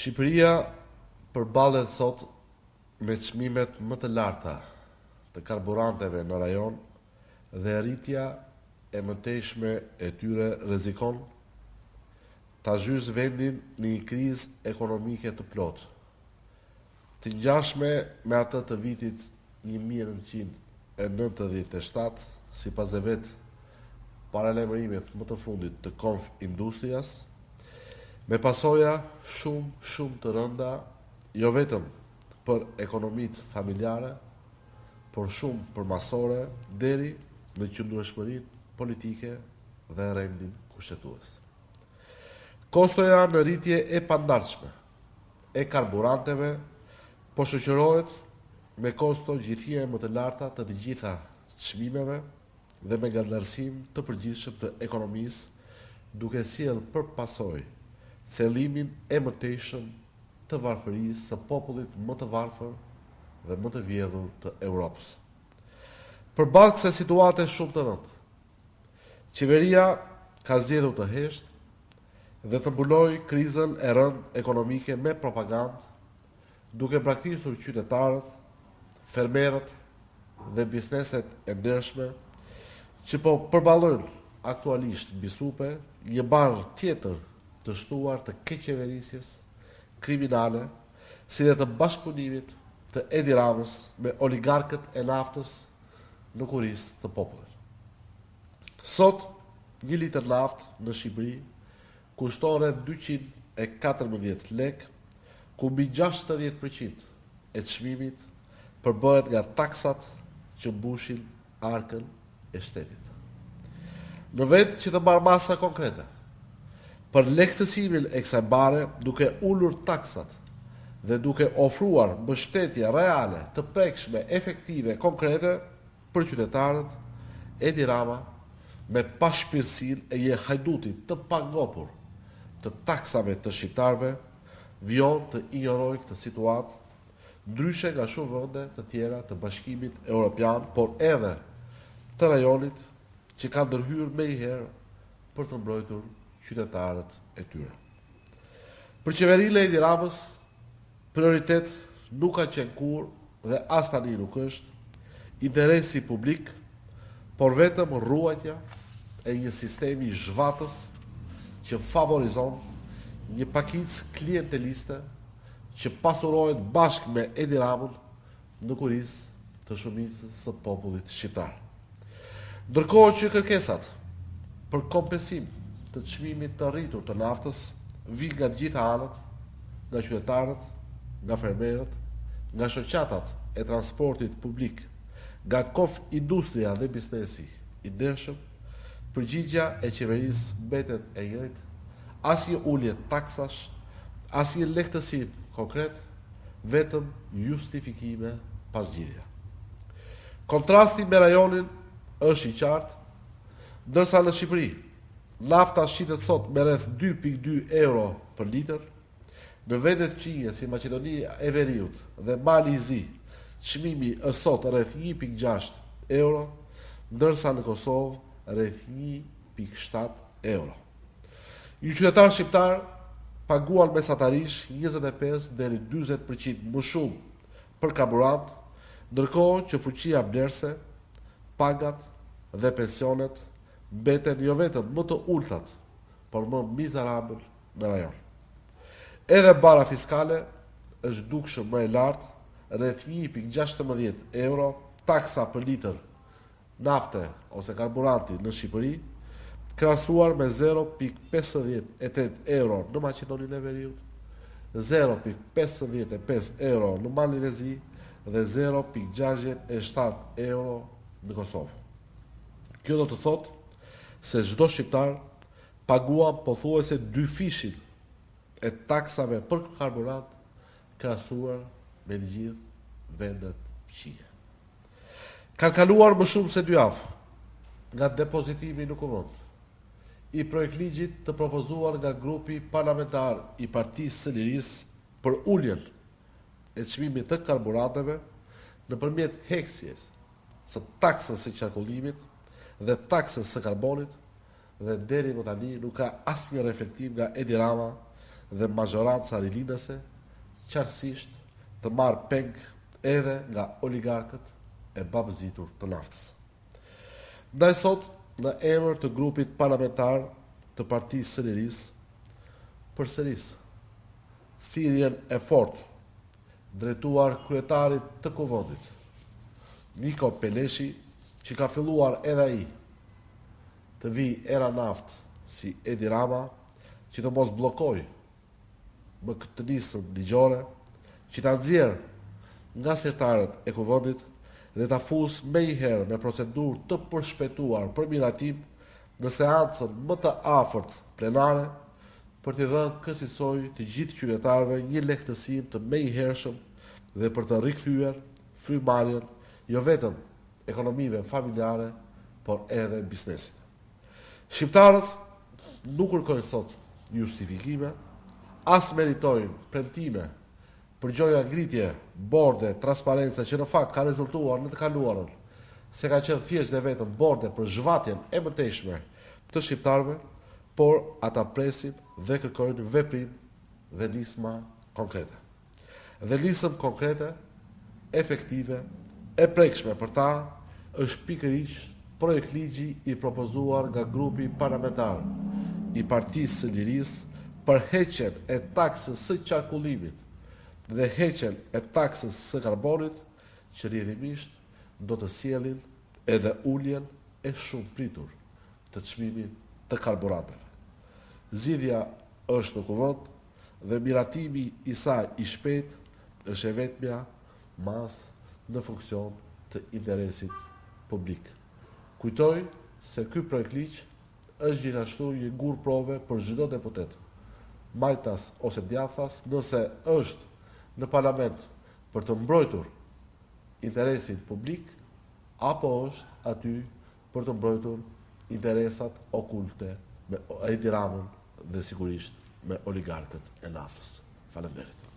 Shqipëria përballet sot me çmimet më të larta të karburanteve në rajon dhe rritja e mëtejshme e tyre rrezikon ta zhysë vendin në një krizë ekonomike të plotë, të ngjashme me atë të vitit 1997, sipas e vet paralajmërimit më të fundit të Konf Industrias, me pasoja shumë të rënda, jo vetëm për ekonomitë familjare, por shumë përmasore deri në qëndrueshmërinë politike dhe rendin kushtetues. Kostoja në rritje e pandarshme e karburanteve po shoqërohet me kosto gjithëje më të larta të gjitha çmimeve dhe me ngadalësim të përgjithshëm të ekonomisë, duke sjellë për pasojë thellimin e mëtejshëm të varfërisë së popullit më të varfër dhe më të vjedhur të Europës. Përballë kësaj situate shumë të rëndë, qeveria ka zgjedhur të heshtë dhe të mbulojë krizën e rëndë ekonomike me propagandë, duke braktisur qytetarët, fermerët dhe bizneset e ndershme që po përballojnë aktualisht mbi supe një barë tjetër të shtuar të keqeverisjes kriminale, si dhe të bashkëpunimit të Edi Ramës me oligarkët e naftës në kurisë të popullit. Sot, 1 litër naftë në Shqipëri kushton rreth 214 lekë, ku mbi 60% e çmimit përbëhet nga taksat që mbushin arkën e shtetit. Në vend që të marrë masa konkrete për lehtësimin e kësaj bare, duke ulur taksat dhe duke ofruar mbështetje reale, të prekshme, efektive, konkrete për qytetarët, Edi Rama, me pashpirtësinë e një hajduti të pangopur të taksave të shqiptarëve, vion të injorojë këtë situatë, ndryshe nga shumë vende të tjera të Bashkimit Evropian, por edhe të rajonit që kanë ndërhyrë menjëherë për të mbrojtur qytetarët e tyre. Për qeverinë e Edi Ramës, prioritet nuk ka qenë kurrë dhe as tani nuk është interesi publik, por vetëm ruajtja e një sistemi zhvatës që favorizon një pakicë klienteliste që pasurohet bashkë me Edi Ramën në kurisë të shumicës së popullit shqiptar. Ndërkohë që kërkesat për kompensim të çmimit të rritur të naftës vijnë nga të gjitha anët, nga qytetarët, nga fermerët, nga shoqatat e transportit publik, nga Konf Industria dhe biznesi i ndershëm, përgjigjja e qeverisë mbetet e njëjtë, asnjë ulje taksash, asnjë lehtësim konkret, vetëm justifikime pas zgjidhje. Kontrasti me rajonin është i qartë, ndërsa në Shqipëri nafta shitet sot me rreth 2.2 euro për litër, në vendet fqinje si Maqedonia e Veriut dhe Mali i Zi, çmimi është sot rreth 1.6 euro, ndërsa në Kosovë rreth 1.7 euro. Një qytetar shqiptar paguan mesatarisht 25 deri 40% më shumë për karburant, ndërkohë që fuqia blerëse, pagat dhe pensionet mbeten jo vetëm më të ultat, por më mizerabël në rajon. Edhe bara fiskale është dukshëm më e lartë, rreth 1.16 euro, taksa për litër nafte ose karburanti në Shqipëri, krahasuar me 0.58 euro në Maqedoninë e Veriut, 0.55 euro në Malin e Zi dhe 0.67 euro në Kosovë. Kjo do të thotë se çdo shqiptar paguan pothuajse 2 fishin e taksave për karburant krahasuar me të gjithë vendet fqinje. Kanë kaluar më shumë se 2 javë nga depozitimi në kuvend i projektligjit të propozuar nga grupi parlamentar i Partisë së Lirisë për uljen e çmimit të karburanteve nëpërmjet heksjes së taksës së qarkullimit dhe taksës së karbonit, dhe deri më tani nuk ka asnjë reflektim nga Edi Rama dhe mazhoranca rilinase, qartësisht të marrë peng edhe nga oligarkët e babëzitur të naftës. Ndaj sot, në emër të grupit parlamentar të Partisë së Lirisë, përsëris thirrjen e fortë drejtuar kryetarit të Kuvendit, Niko Peleshi, që ka filluar edhe ai të vijë era naftë si Edi Rama, që të mos bllokoj më këtë nisëm ligjore, që ta nxjerrë nga sirtarët e Kuvendit dhe ta fusë me i herë me procedurë të përshpejtuar për miratim në seancën më të afërt plenare, për t'i dhënë kësaj të gjithë qytetarëve një lehtësim të menjëhershëm dhe për të rikthyer frymarrjen jo vetëm ekonomive familjare, por edhe biznesit. Shqiptarët nuk kërkojnë sot justifikime, as meritojnë premtime për gjoja ngritje, borde, transparenca që në fakt ka rezultuar në të kaluarën, se ka qenë thjesht dhe vetëm borde për zhvatjen e mëtejshme të shqiptarëve, por ata presin dhe kërkojnë veprim dhe nisma konkrete. Dhe nisëm konkrete, efektive, e prekshme për ta është pikërisht projekt ligji i propozuar nga grupi parlamentar i Partisë së Lirisë për heqjen e taksës së qarkullimit dhe heqjen e taksës së karbonit, që rrjedhimisht do të sjellin edhe uljen e shumë pritur të çmimit të karburanteve. Zgjidhja është në kuvend dhe miratimi i saj i shpejt është e vetmja masë në funksion të interesit publik. Kujtoj se ky projekt ligj është gjithashtu një gur prove për çdo deputet, majtas ose djathtas, nëse është në parlament për të mbrojtur interesin publik, apo është aty për të mbrojtur interesat okulte me Edi Ramën dhe sigurisht me oligarkët e naftës. Faleminderit.